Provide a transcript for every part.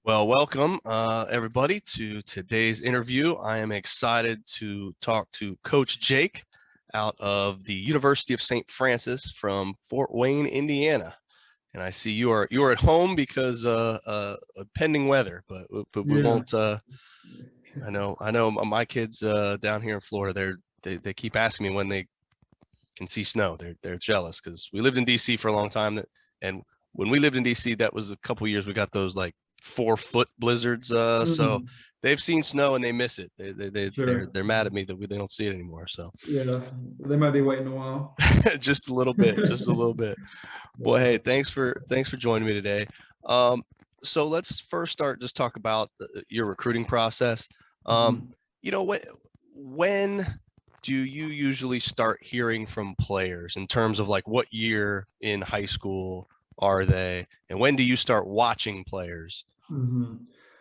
Well, welcome everybody to today's interview. I am excited to talk to Coach Jake out of the University of St. Francis from Fort Wayne, Indiana. And I see you are at home because of pending weather, but we Yeah. won't. I know my kids down here in Florida. They keep asking me when they can see snow. They're jealous because we lived in DC for a long time, and when we lived in DC, that was a couple years we got those like 4-foot blizzards. So they've seen snow and they miss it. Sure. They're mad at me that they don't see it anymore. So Yeah, they might be waiting a while. just a little bit, just a little bit. Well, hey, thanks for joining me today. So let's first start just talk about your recruiting process. You know when do you usually start hearing from players in terms of like what year in high school are they, and when do you start watching players?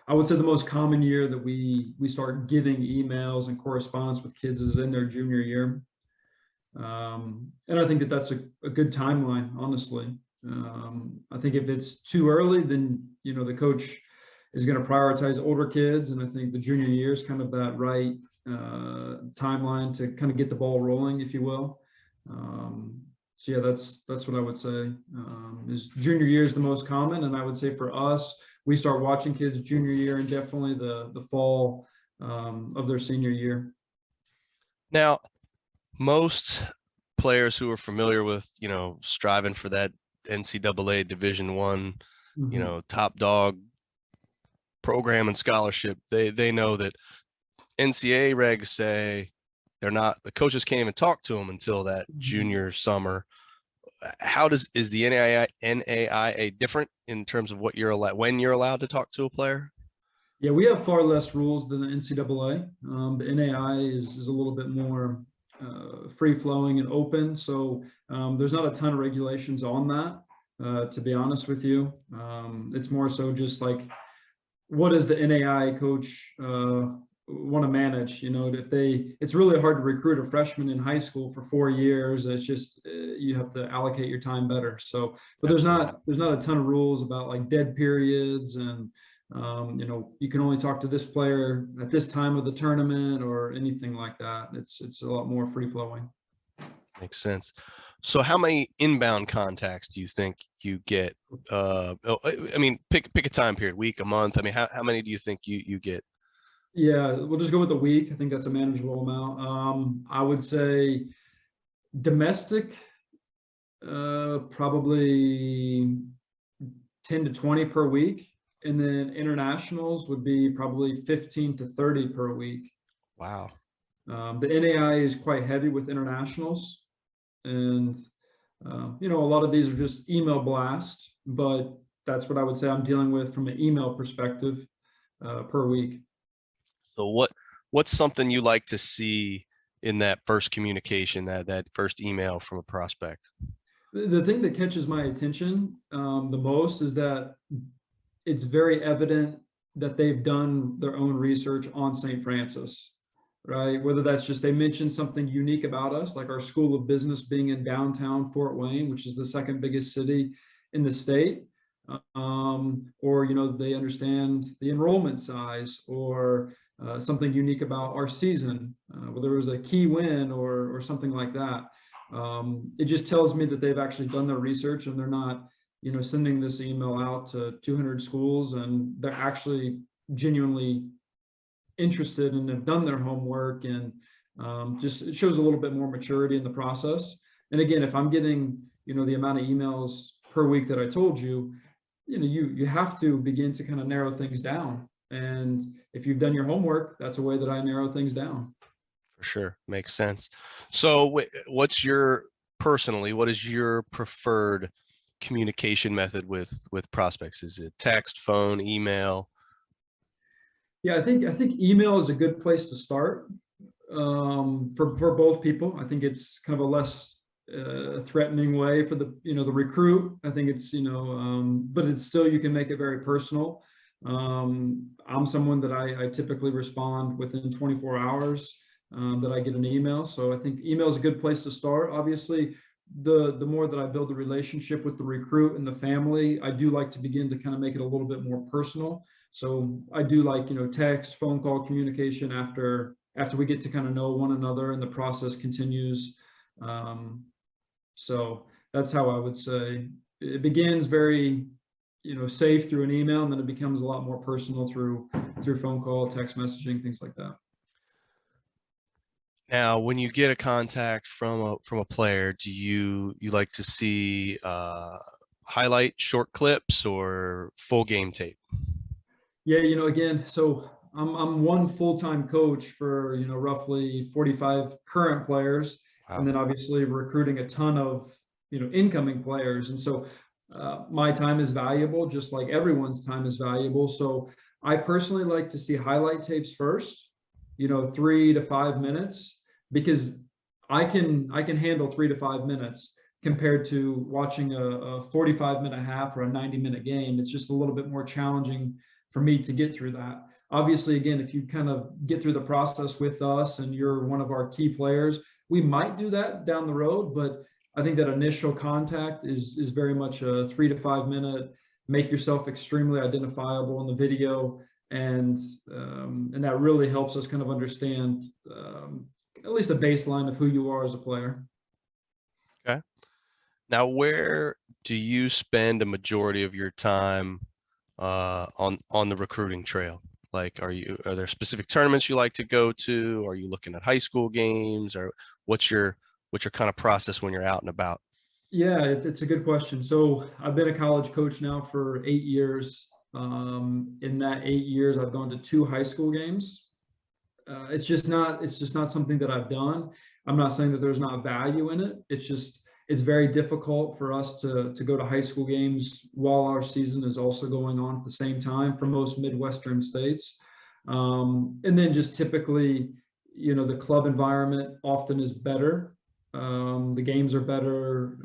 I would say the most common year that we start getting emails and correspondence with kids is in their junior year. And I think that that's a good timeline, honestly. I think if it's too early, then, the coach is going to prioritize older kids. And I think the junior year is kind of that right timeline to kind of get the ball rolling, if you will. So yeah, that's what I would say. Is junior year is the most common. And I would say for us, we start watching kids junior year and definitely the fall of their senior year. Now, most players who are familiar with, striving for that NCAA Division I, top dog program and scholarship, they know that NCAA regs say the coaches can't even talk to them until that junior summer. How is the NAIA different in terms of when you're allowed to talk to a player? Yeah, we have far less rules than the NCAA. The NAIA is a little bit more free flowing and open. So there's not a ton of regulations on that, to be honest with you. It's more so just like, what does the NAIA coach want to manage? It's really hard to recruit a freshman in high school for 4 years. It's just, you have to allocate your time better. So, but there's not a ton of rules about like dead periods and, you can only talk to this player at this time of the tournament or anything like that. It's a lot more free flowing. Makes sense. So how many inbound contacts do you think you get? I mean, pick a time period, week, a month. I mean, how many do you think you get? Yeah, we'll just go with a week. I think that's a manageable amount. I would say domestic, probably 10 to 20 per week. And then internationals would be probably 15 to 30 per week. Wow. The NAIA is quite heavy with internationals. And, a lot of these are just email blasts, but that's what I would say I'm dealing with from an email perspective per week. So what's something you like to see in that first communication, that first email from a prospect? The thing that catches my attention the most is that it's very evident that they've done their own research on St. Francis, right? Whether that's just they mentioned something unique about us, like our School of Business being in downtown Fort Wayne, which is the second biggest city in the state, or they understand the enrollment size, or something unique about our season, whether it was a key win or something like that. It just tells me that they've actually done their research and they're not sending this email out to 200 schools, and they're actually genuinely interested and have done their homework, and just it shows a little bit more maturity in the process. And again, if I'm getting the amount of emails per week that I told you, you have to begin to kind of narrow things down. And if you've done your homework, that's a way that I narrow things down. For sure, makes sense. So what is your preferred communication method with prospects? Is it text, phone, email? Yeah, I think email is a good place to start for both people. I think it's kind of a less threatening way for the the recruit. I think it's but it's still, you can make it very personal. I'm someone that I typically respond within 24 hours that I get an email. So I think email is a good place to start. Obviously, the more that I build the relationship with the recruit and the family, I do like to begin to kind of make it a little bit more personal. So I do like, text, phone call communication after we get to kind of know one another and the process continues. So that's how I would say it begins very, safe through an email, and then it becomes a lot more personal through phone call, text messaging, things like that. Now, when you get a contact from a player, do you like to see highlight short clips or full game tape? Yeah, again, so I'm one full-time coach for, roughly 45 current players, and Wow. then obviously recruiting a ton of, incoming players. And so my time is valuable, just like everyone's time is valuable. So I personally like to see highlight tapes first, 3 to 5 minutes, because I can handle 3 to 5 minutes compared to watching a 45-minute half or a 90-minute game. It's just a little bit more challenging for me to get through that. Obviously, again, if you kind of get through the process with us and you're one of our key players, we might do that down the road, but I think that initial contact is very much a 3 to 5 minute, make yourself extremely identifiable in the video, and that really helps us kind of understand at least a baseline of who you are as a player. Okay. Now, where do you spend a majority of your time on the recruiting trail? Like, are there specific tournaments you like to go to? Are you looking at high school games, or what's your kind of process when you're out and about? Yeah, it's a good question. So I've been a college coach now for 8 years. In that 8 years, I've gone to 2 high school games. It's just not something that I've done. I'm not saying that there's not value in it. It's very difficult for us to go to high school games while our season is also going on at the same time for most Midwestern states. And then just typically, the club environment often is better. The games are better.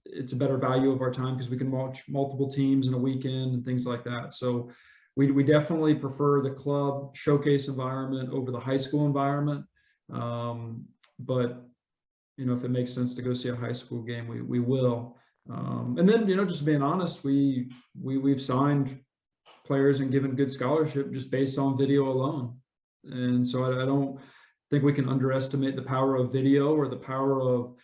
It's a better value of our time because we can watch multiple teams in a weekend and things like that. So we definitely prefer the club showcase environment over the high school environment. But if it makes sense to go see a high school game, we will. And then, just being honest, we've signed players and given good scholarship just based on video alone. And so I don't think we can underestimate the power of video or the power of,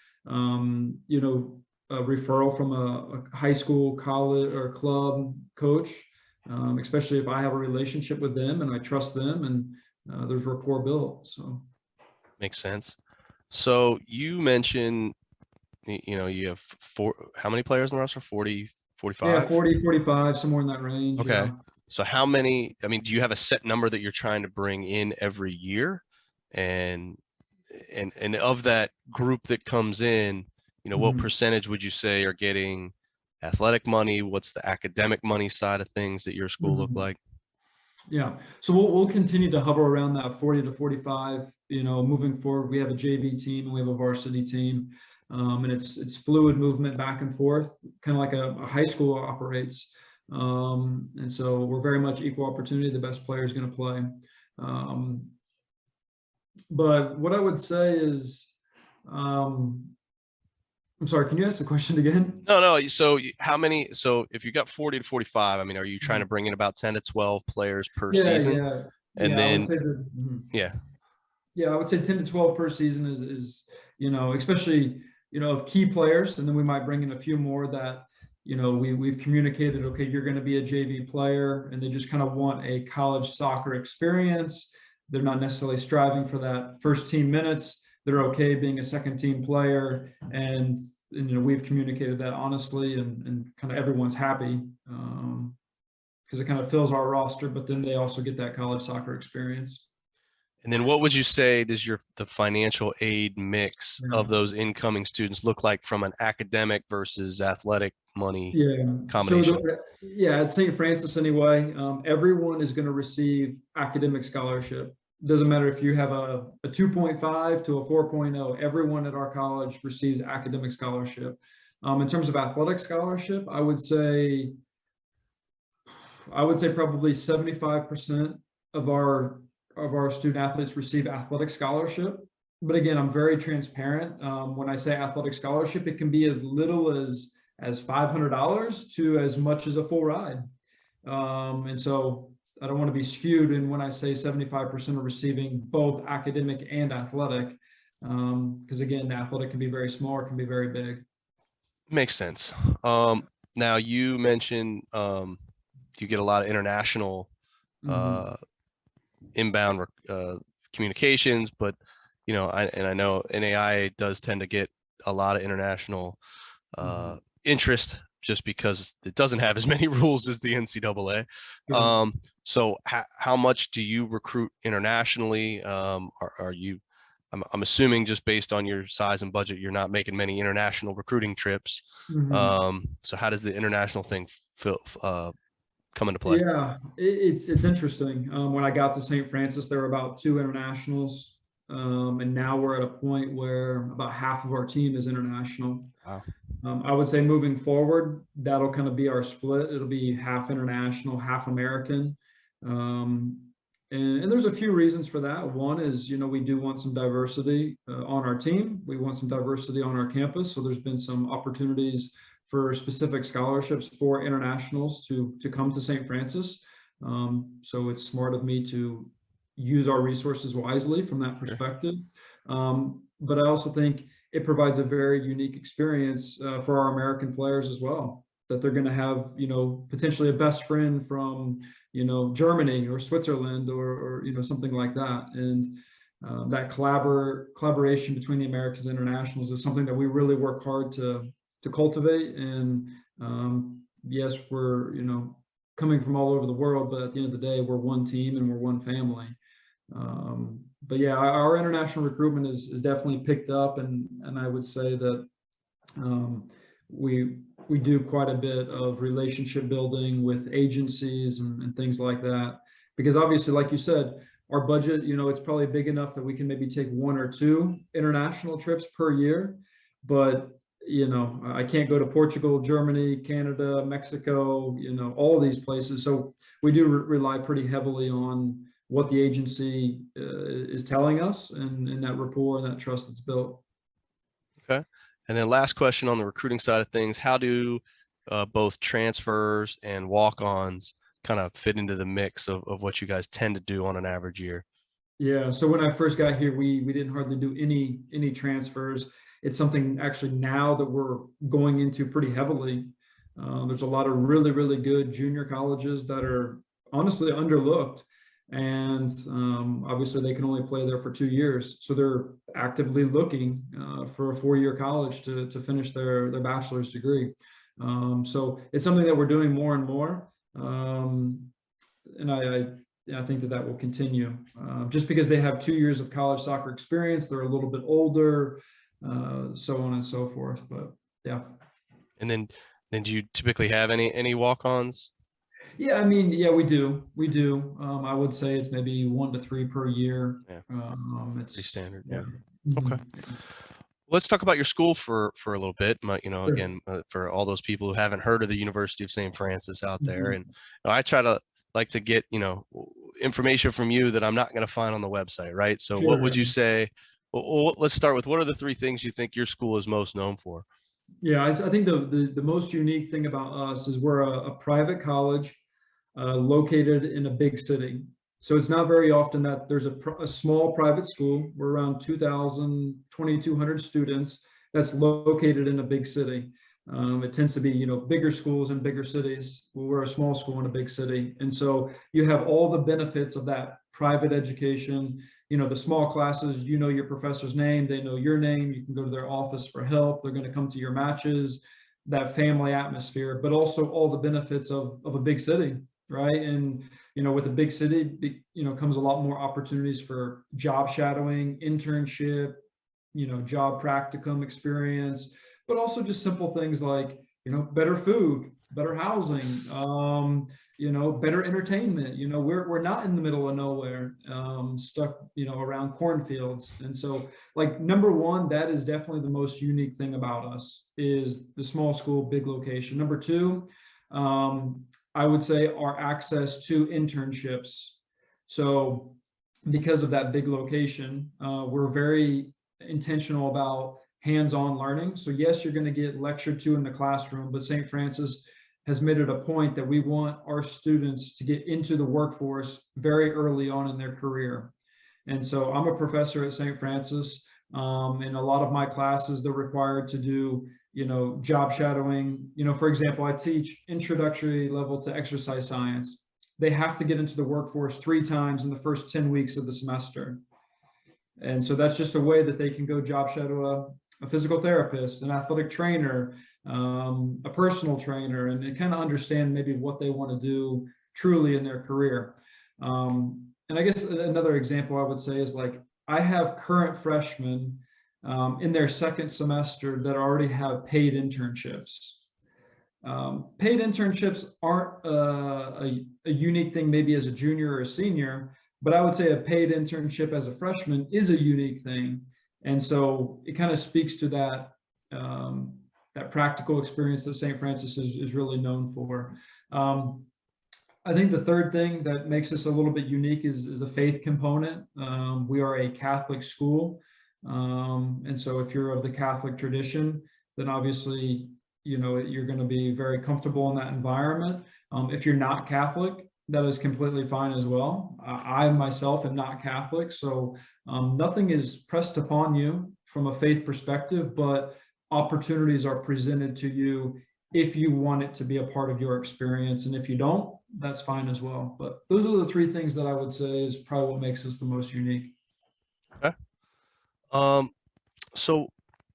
a referral from a high school, college, or club coach, especially if I have a relationship with them and I trust them and there's rapport built. So Makes sense. So you mentioned, you have how many players in the roster? 40, yeah, 45? 40, 45, somewhere in that range. Okay. Yeah. So how many, I mean, do you have a set number that you're trying to bring in every year? And of that group that comes in, what Mhm. percentage would you say are getting athletic money? What's the academic money side of things that your school look Mhm. like? Yeah. So we'll continue to hover around that 40 to 45, moving forward. We have a JV team and we have a varsity team. And it's fluid movement back and forth, kind of like a high school operates. And so we're very much equal opportunity. The best player is going to play. But what I would say is, I'm sorry, can you ask the question again? No. So how many, so if you got 40 to 45, I mean, are you trying to bring in about 10 to 12 players per Yeah, season? yeah, And yeah. I would then, say that. yeah, Yeah, I would say 10 to 12 per season is especially, of key players. And then we might bring in a few more that, we've communicated, okay, you're going to be a JV player, and they just kind of want a college soccer experience. They're not necessarily striving for that first team minutes. They're okay being a second team player. And we've communicated that honestly, and kind of everyone's happy because it kind of fills our roster, but then they also get that college soccer experience. and then what would you say does the financial aid mix Yeah. of those incoming students look like from an academic versus athletic money Yeah. So combination? at St. Francis anyway, everyone is going to receive academic scholarship. Doesn't matter if you have a 2.5 to a 4.0, everyone at our college receives academic scholarship. In terms of athletic scholarship, I would say probably 75% of our student athletes receive athletic scholarship. But again, I'm very transparent. When I say athletic scholarship, it can be as little as $500 to as much as a full ride. And so I don't want to be skewed in when I say 75% are receiving both academic and athletic, because again, the athletic can be very small or can be very big. Makes sense. Now you mentioned you get a lot of international inbound communications, but I know NAIA does tend to get a lot of international interest just because it doesn't have as many rules as the NCAA. Sure. So how much do you recruit internationally? Are you, I'm assuming just based on your size and budget, you're not making many international recruiting trips. So how does the international thing come into play? Yeah, it's interesting. When I got to St. Francis, there were about 2 internationals, and now we're at a point where about half of our team is international. Wow. I would say moving forward, that'll kind of be our split. It'll be half international, half American. And there's a few reasons for that. One is, we do want some diversity on our team. We want some diversity on our campus. So there's been some opportunities for specific scholarships for internationals to come to St. Francis. So it's smart of me to use our resources wisely from that perspective. But I also think it provides a very unique experience for our American players as well, that they're going to have, potentially a best friend from, Germany or Switzerland or something like that. And that collaboration between the Americans and internationals is something that we really work hard to cultivate. And yes, we're, coming from all over the world, but at the end of the day, we're one team and we're one family. But yeah, our international recruitment is definitely picked up, and I would say that we do quite a bit of relationship building with agencies and things like that, because obviously, like you said, our budget, it's probably big enough that we can maybe take 1 or 2 international trips per year, but I can't go to Portugal, Germany, Canada, Mexico, all of these places. So we do rely pretty heavily on what the agency is telling us and that rapport and that trust that's built. Okay. And then last question on the recruiting side of things, how do both transfers and walk-ons kind of fit into the mix of what you guys tend to do on an average year? Yeah. So when I first got here, we didn't hardly do any transfers. It's something actually now that we're going into pretty heavily. There's a lot of really, really good junior colleges that are honestly underlooked. And obviously they can only play there for 2 years. So they're actively looking for a 4-year college to finish their bachelor's degree. So it's something that we're doing more and more. And I think that will continue just because they have 2 years of college soccer experience. They're a little bit older, so on and so forth. But yeah. And then do you typically have any walk-ons? Yeah, I mean, yeah, we do. I would say it's maybe 1 to 3 per year. Yeah. It's Pretty standard. yeah. Okay. Let's talk about your school for a little bit. Sure. Again, for all those people who haven't heard of the University of St. Francis out there, and I try to get information from you that I'm not going to find on the website, right? So what would you say? Well, let's start with, what are the 3 things you think your school is most known for? Yeah, I think the most unique thing about us is we're a private college located in a big city. So it's not very often that there's a small private school. We're around 2,200 students that's located in a big city. It tends to be, bigger schools in bigger cities. Well, we're a small school in a big city. And so you have all the benefits of that private education, the small classes, your professor's name, they know your name, you can go to their office for help, they're going to come to your matches, that family atmosphere, but also all the benefits of a big city, right? And, with a big city, comes a lot more opportunities for job shadowing, internship, job practicum experience, but also just simple things like, better food, better housing, better entertainment. We're not in the middle of nowhere, stuck, around cornfields. And so, like, number one, that is definitely the most unique thing about us is the small school, big location. Number two, I would say our access to internships. So because of that big location, we're very intentional about hands-on learning. So yes, you're going to get lectured to in the classroom, but St. Francis has made it a point that we want our students to get into the workforce very early on in their career. And so I'm a professor at St. Francis. In a lot of my classes, they're required to do, job shadowing. For example, I teach introductory level to exercise science. They have to get into the workforce 3 times in the first 10 weeks of the semester. And so that's just a way that they can go job shadow a physical therapist, an athletic trainer, a personal trainer, and kind of understand maybe what they want to do truly in their career. And I guess another example I would say is, like, I have current freshmen in their second semester that already have paid internships. Paid internships aren't a unique thing maybe as a junior or a senior, but I would say a paid internship as a freshman is a unique thing. And so it kind of speaks to that that practical experience that St. Francis is really known for. I think the third thing that makes us a little bit unique is the faith component. We are a Catholic school. And so if you're of the Catholic tradition, then obviously, you're going to be very comfortable in that environment. If you're not Catholic, that is completely fine as well. I myself am not Catholic, so nothing is pressed upon you from a faith perspective, but opportunities are presented to you if you want it to be a part of your experience. And if you don't, that's fine as well. But those are the 3 things that I would say is probably what makes us the most unique. Okay. So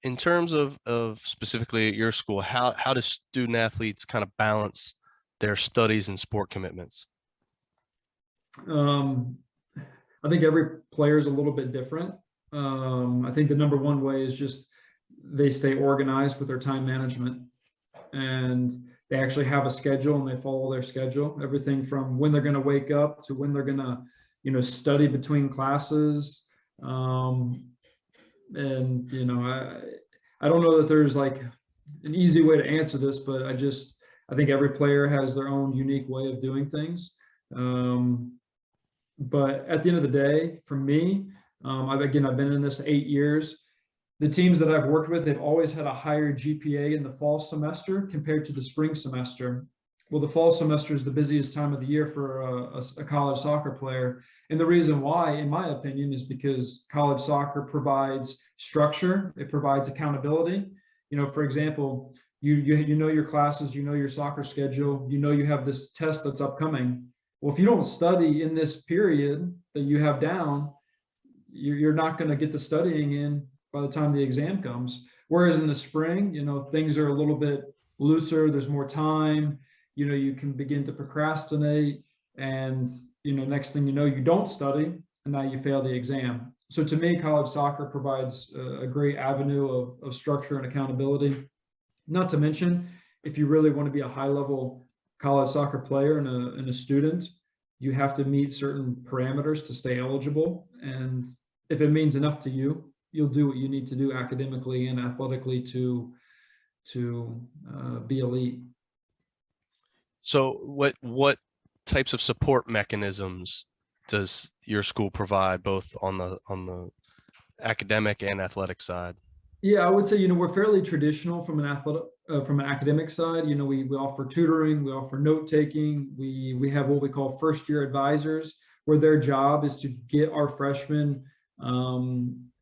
in terms of specifically at your school, how do student athletes kind of balance their studies and sport commitments? I think every player is a little bit different. I think the number one way is just they stay organized with their time management, and they actually have a schedule and they follow their schedule. Everything from when they're going to wake up to when they're going to, study between classes. And, I don't know that there's like an easy way to answer this, but I think every player has their own unique way of doing things. But at the end of the day, for me, I've been in this 8 years. The teams that I've worked with, they've always had a higher GPA in the fall semester compared to the spring semester. Well, the fall semester is the busiest time of the year for a college soccer player. And the reason why, in my opinion, is because college soccer provides structure. It provides accountability. For example, you know your classes, you know your soccer schedule, you have this test that's upcoming. Well, if you don't study in this period that you have down, you're not going to get the studying in by the time the exam comes. Whereas in the spring, things are a little bit looser. There's more time. You can begin to procrastinate, and next thing you know, you don't study, and now you fail the exam. So to me, college soccer provides a great avenue of structure and accountability. Not to mention, if you really want to be a high-level college soccer player and a student, you have to meet certain parameters to stay eligible. And if it means enough to you, you'll do what you need to do academically and athletically to be elite. So what types of support mechanisms does your school provide, both on the academic and athletic side? Yeah, I would say, we're fairly traditional from an academic side. We offer tutoring, we offer note taking, we have what we call first year advisors, where their job is to get our freshmen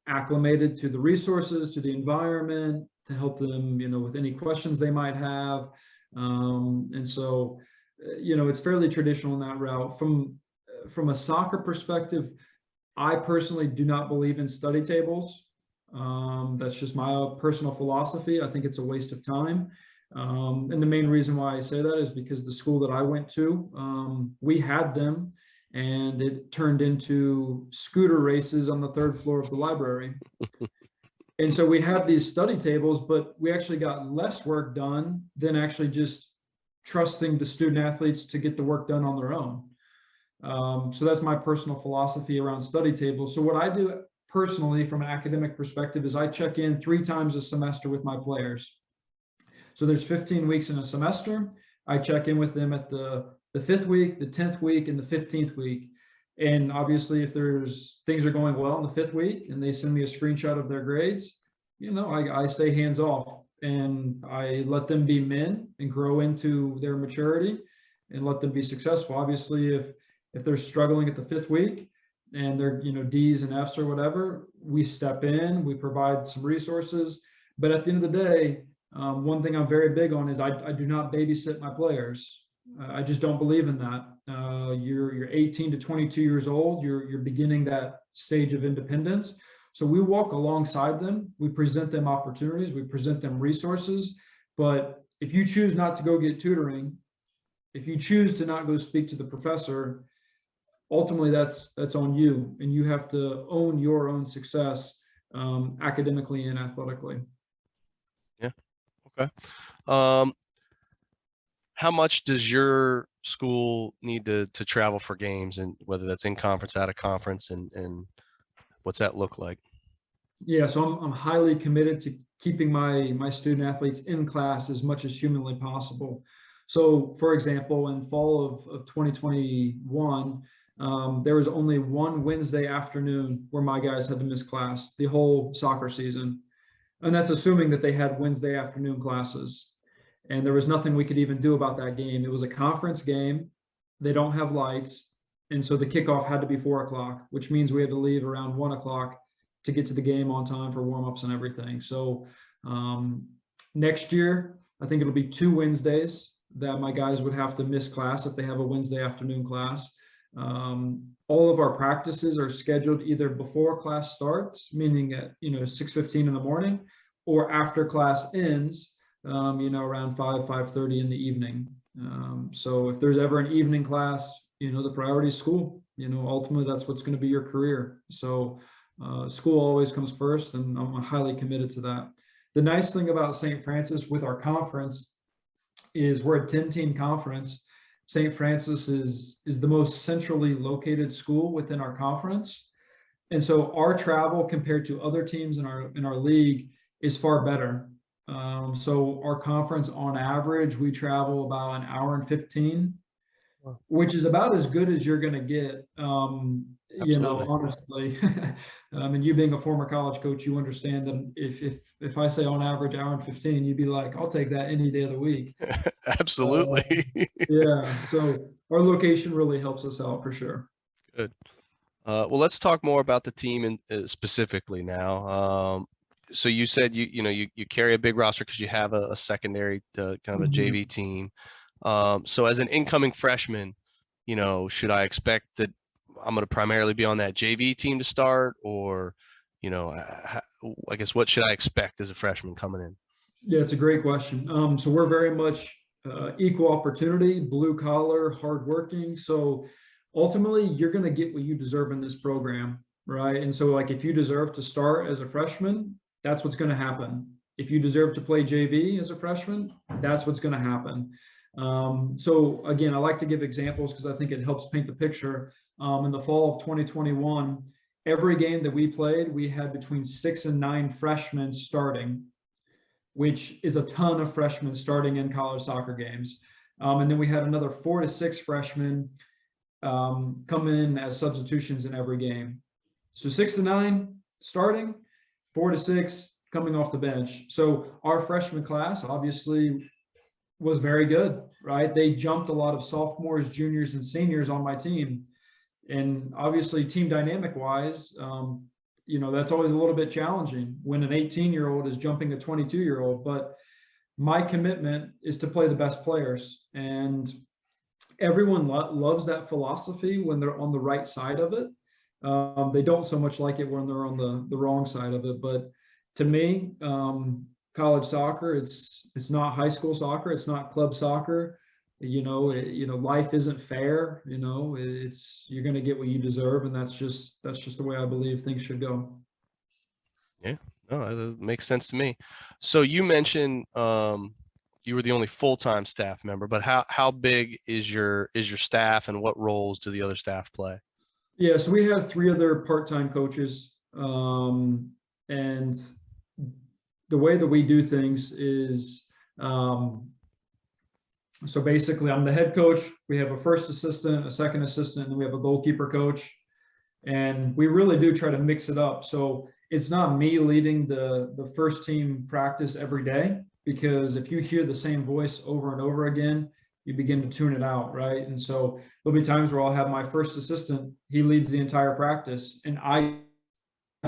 acclimated to the resources, to the environment, to help them, with any questions they might have. And so, it's fairly traditional in that route. From a soccer perspective, I personally do not believe in study tables. That's just my personal philosophy. I think it's a waste of time. And the main reason why I say that is because the school that I went to, we had them, and it turned into scooter races on the 3rd floor of the library. And so we had these study tables, but we actually got less work done than actually just trusting the student athletes to get the work done on their own. So that's my personal philosophy around study tables. So what I do personally from an academic perspective is I check in 3 times a semester with my players. So there's 15 weeks in a semester. I check in with them at the 5th week, the 10th week, and the 15th week. And obviously, if things are going well in the 5th week and they send me a screenshot of their grades, I stay hands off. and I let them be men and grow into their maturity and let them be successful. Obviously, if they're struggling at the 5th week and they're, D's and F's or whatever, we step in, we provide some resources. But at the end of the day, one thing I'm very big on is I do not babysit my players. I just don't believe in that. You're 18 to 22 years old. You're beginning that stage of independence. So we walk alongside them. We present them opportunities. We present them resources. But if you choose not to go get tutoring, if you choose to not go speak to the professor, ultimately that's on you, and you have to own your own success academically and athletically. Yeah. Okay. How much does your school need to travel for games, and whether that's in conference, out of conference, and what's that look like? Yeah, so I'm highly committed to keeping my student athletes in class as much as humanly possible. So, for example, in fall of 2021, there was only one Wednesday afternoon where my guys had to miss class the whole soccer season. And that's assuming that they had Wednesday afternoon classes. And there was nothing we could even do about that game. It was a conference game. They don't have lights. And so the kickoff had to be 4 o'clock, which means we had to leave around 1 o'clock to get to the game on time for warm-ups and everything. So next year, I think it'll be 2 Wednesdays that my guys would have to miss class if they have a Wednesday afternoon class. All of our practices are scheduled either before class starts, meaning at 6:15 in the morning, or after class ends, around 5:30 in the evening. So if there's ever an evening class, the priority is school. Ultimately that's what's going to be your career. So school always comes first, and I'm highly committed to that. The nice thing about St. Francis with our conference is we're a 10-team conference. St. Francis is the most centrally located school within our conference. And so our travel compared to other teams in our league is far better. So our conference on average, we travel about an hour and 15, which is about as good as you're going to get, honestly. And you being a former college coach, you understand that if I say on average hour and 15, you'd be like, I'll take that any day of the week. Absolutely. Yeah. So our location really helps us out for sure. Good. Well, let's talk more about the team and specifically now. So you said you carry a big roster because you have a secondary kind of a JV team. So as an incoming freshman, should I expect that I'm going to primarily be on that JV team to start, or, I guess what should I expect as a freshman coming in? Yeah, it's a great question. So we're very much equal opportunity, blue collar, hardworking. So ultimately, you're going to get what you deserve in this program, right? And so, like, if you deserve to start as a freshman, that's what's going to happen. If you deserve to play JV as a freshman, that's what's going to happen. So again, I like to give examples because I think it helps paint the picture. In the fall of 2021, every game that we played, we had between 6 and 9 freshmen starting, which is a ton of freshmen starting in college soccer games. And then we had another 4 to 6 freshmen come in as substitutions in every game. So 6 to 9 starting, 4 to 6 coming off the bench. So our freshman class obviously was very good, right? They jumped a lot of sophomores, juniors, and seniors on my team. And obviously team dynamic wise, that's always a little bit challenging when an 18-year-old is jumping a 22-year-old. But my commitment is to play the best players. And everyone loves that philosophy when they're on the right side of it. They don't so much like it when they're on the wrong side of it. But to me, college soccer, it's not high school soccer. It's not club soccer. Life isn't fair. You're going to get what you deserve. And that's just the way I believe things should go. Yeah, no, that makes sense to me. So you mentioned you were the only full-time staff member, but how big is your staff, and what roles do the other staff play? Yeah, so we have 3 other part-time coaches. And the way that we do things is, so basically I'm the head coach. We have a first assistant, a second assistant, and we have a goalkeeper coach. And we really do try to mix it up. So it's not me leading the first team practice every day. because if you hear the same voice over and over again, you begin to tune it out, right? And so there'll be times where I'll have my first assistant, he leads the entire practice, and I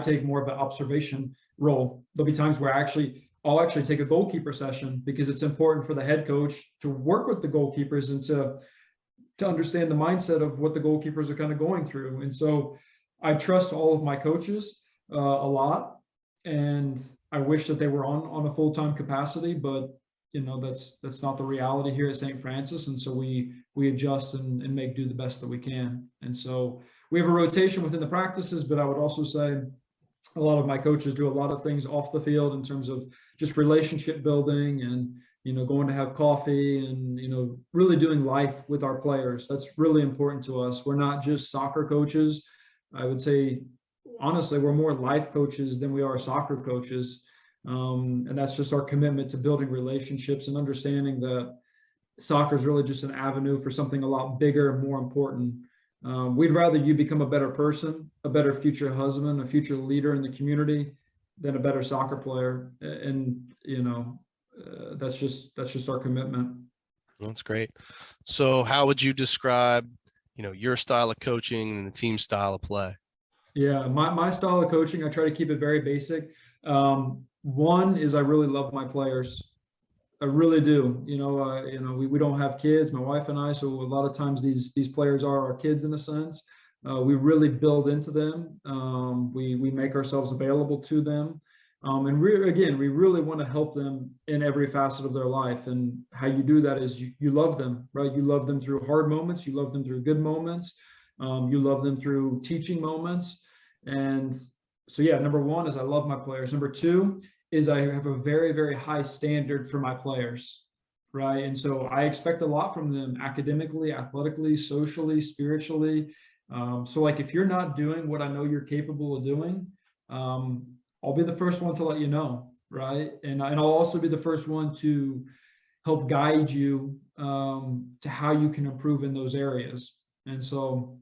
take more of an observation role. There'll be times where I'll actually take a goalkeeper session, because it's important for the head coach to work with the goalkeepers and to understand the mindset of what the goalkeepers are kind of going through. And so I trust all of my coaches a lot, and I wish that they were on a full-time capacity, but that's not the reality here at St. Francis. And so we adjust and make do the best that we can. And so we have a rotation within the practices, but I would also say a lot of my coaches do a lot of things off the field in terms of just relationship building and going to have coffee and really doing life with our players. That's really important to us. We're not just soccer coaches. I would say honestly, we're more life coaches than we are soccer coaches. And that's just our commitment to building relationships and understanding that soccer is really just an avenue for something a lot bigger and more important. We'd rather you become a better person, a better future husband, a future leader in the community than a better soccer player. And, that's just our commitment. That's great. So how would you describe, your style of coaching and the team style of play? Yeah, my style of coaching, I try to keep it very basic. One is I really love my players. I really do. We don't have kids, my wife and I, so a lot of times these players are our kids in a sense. We really build into them. We make ourselves available to them. And we really want to help them in every facet of their life. And how you do that is you love them, right? You love them through hard moments. You love them through good moments. You love them through teaching moments. And so, yeah, number one is I love my players. Number two is I have a very, very high standard for my players, right? And so I expect a lot from them academically, athletically, socially, spiritually. So like if you're not doing what I know you're capable of doing, I'll be the first one to let you know, right? And I'll also be the first one to help guide you to how you can improve in those areas. And so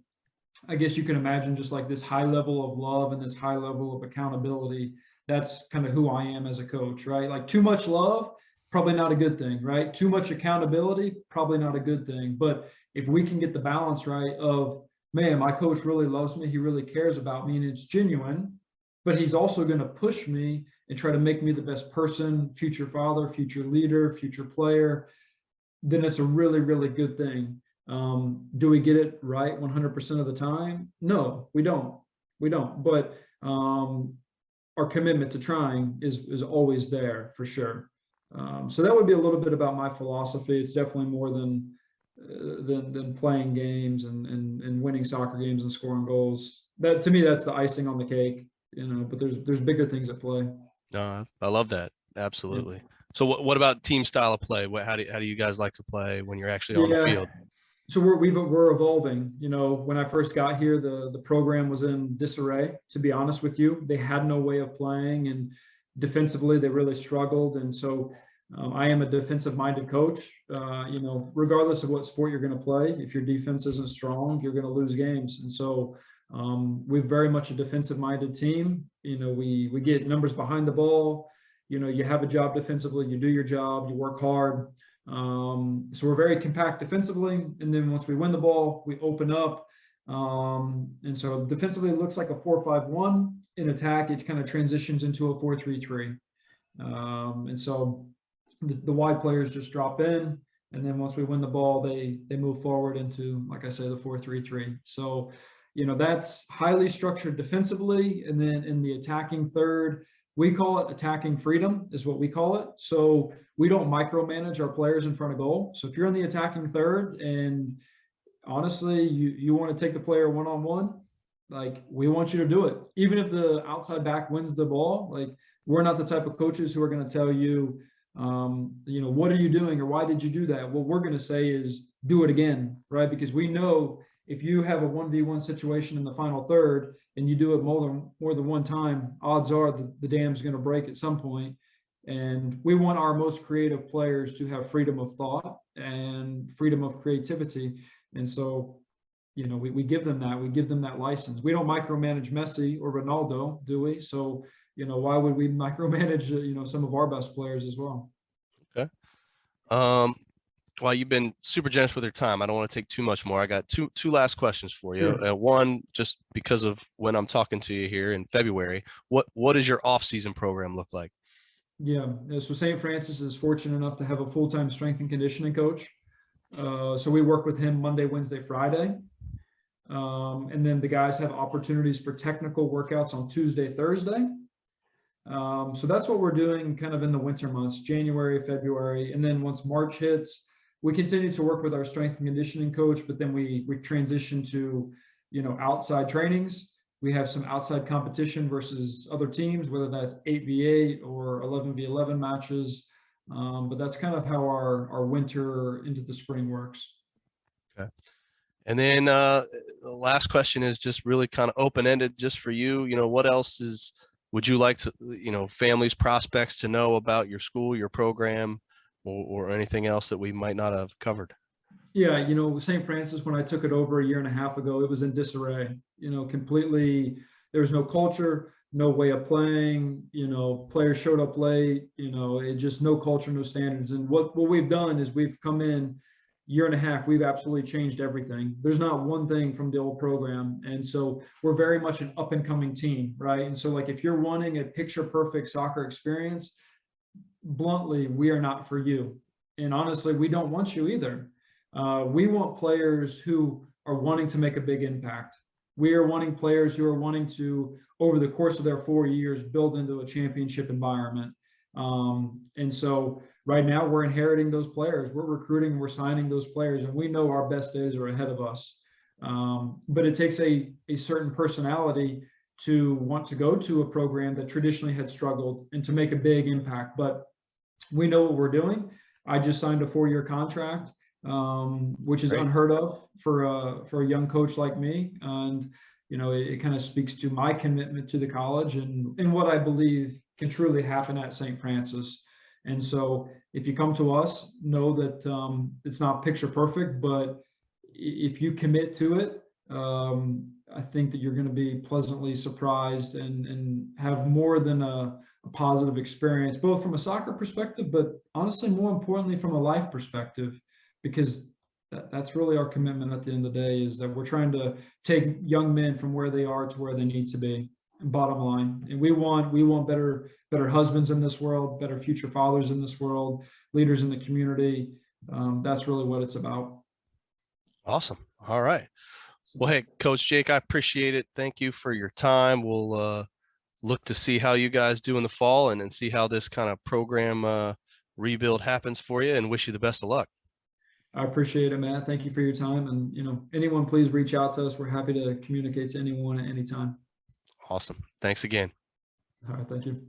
I guess you can imagine just like this high level of love and this high level of accountability. That's kind of who I am as a coach, right? Like too much love, probably not a good thing, right? Too much accountability, probably not a good thing. But if we can get the balance right of, man, my coach really loves me, he really cares about me, and it's genuine, but he's also going to push me and try to make me the best person, future father, future leader, future player, then it's a really, really good thing. Do we get it right 100% of the time? No, we don't. But our commitment to trying is always there for sure. So that would be a little bit about my philosophy. It's definitely more than playing games and winning soccer games and scoring goals. That to me, that's the icing on the cake. But there's bigger things at play. No, I love that. Absolutely. Yeah. So what about team style of play? How do you guys like to play when you're actually on the field? So we're evolving. When I first got here, the program was in disarray, to be honest with you. They had no way of playing, and defensively they really struggled. And so I am a defensive minded coach. Regardless of what sport you're going to play, if your defense isn't strong, you're going to lose games. And so we're very much a defensive minded team. We get numbers behind the ball. You have a job defensively, you do your job, you work hard. So we're very compact defensively, and then once we win the ball, we open up. And so defensively it looks like a 4-5-1. In attack, it kind of transitions into a 4-3-3. And so the wide players just drop in, and then once we win the ball, they move forward into, like I say, the 4-3-3. So that's highly structured defensively. And then in the attacking third, we call it attacking freedom is what we call it. So we don't micromanage our players in front of goal. So if you're in the attacking third and honestly, you want to take the player one-on-one, like we want you to do it. Even if the outside back wins the ball, like we're not the type of coaches who are going to tell you, what are you doing or why did you do that? What we're going to say is do it again, right? Because we know if you have a 1v1 situation in the final third and you do it more than one time, odds are the dam's going to break at some point. And we want our most creative players to have freedom of thought and freedom of creativity. And so, we give them that. We give them that license. We don't micromanage Messi or Ronaldo, do we? So, why would we micromanage, some of our best players as well? Well, you've been super generous with your time. I don't want to take too much more. I got two last questions for you. Sure. One, just because of when I'm talking to you here in February, what does your off-season program look like? Yeah. So St. Francis is fortunate enough to have a full-time strength and conditioning coach. So we work with him Monday, Wednesday, Friday. And then the guys have opportunities for technical workouts on Tuesday, Thursday. So that's what we're doing kind of in the winter months, January, February. And then once March hits, we continue to work with our strength and conditioning coach, but then we transition to, outside trainings. We have some outside competition versus other teams, whether that's 8v8 or 11v11 matches. But that's kind of how our winter into the spring works. Okay. And then the last question is just really kind of open-ended just for you. What else would you like to, families, prospects to know about your school, your program, or anything else that we might not have covered? Yeah, St. Francis, when I took it over a year and a half ago, it was in disarray, completely. There was no culture, no way of playing, players showed up late, it just no culture, no standards. And what we've done is we've come in year and a half, we've absolutely changed everything. There's not one thing from the old program. And so we're very much an up and coming team, right? And so like if you're wanting a picture perfect soccer experience, bluntly, we are not for you. And honestly, we don't want you either. We want players who are wanting to make a big impact. We are wanting players who are wanting to, over the course of their 4 years, build into a championship environment. And so right now we're inheriting those players. We're recruiting, we're signing those players, and we know our best days are ahead of us. But it takes a certain personality to want to go to a program that traditionally had struggled and to make a big impact. But we know what we're doing. I just signed a 4-year contract, which is unheard of for a young coach like me. And, it kind of speaks to my commitment to the college and what I believe can truly happen at St. Francis. And so if you come to us, know that it's not picture perfect, but if you commit to it, I think that you're going to be pleasantly surprised and have more than a positive experience, both from a soccer perspective, but honestly, more importantly, from a life perspective, because that's really our commitment at the end of the day, is that we're trying to take young men from where they are to where they need to be, bottom line. And we want better husbands in this world, better future fathers in this world, leaders in the community. That's really what it's about. Awesome. All right. Well, hey, Coach Jake, I appreciate it. Thank you for your time. We'll look to see how you guys do in the fall and see how this kind of program rebuild happens for you, and wish you the best of luck. I appreciate it, Matt. Thank you for your time. And, anyone, please reach out to us. We're happy to communicate to anyone at any time. Awesome. Thanks again. All right. Thank you.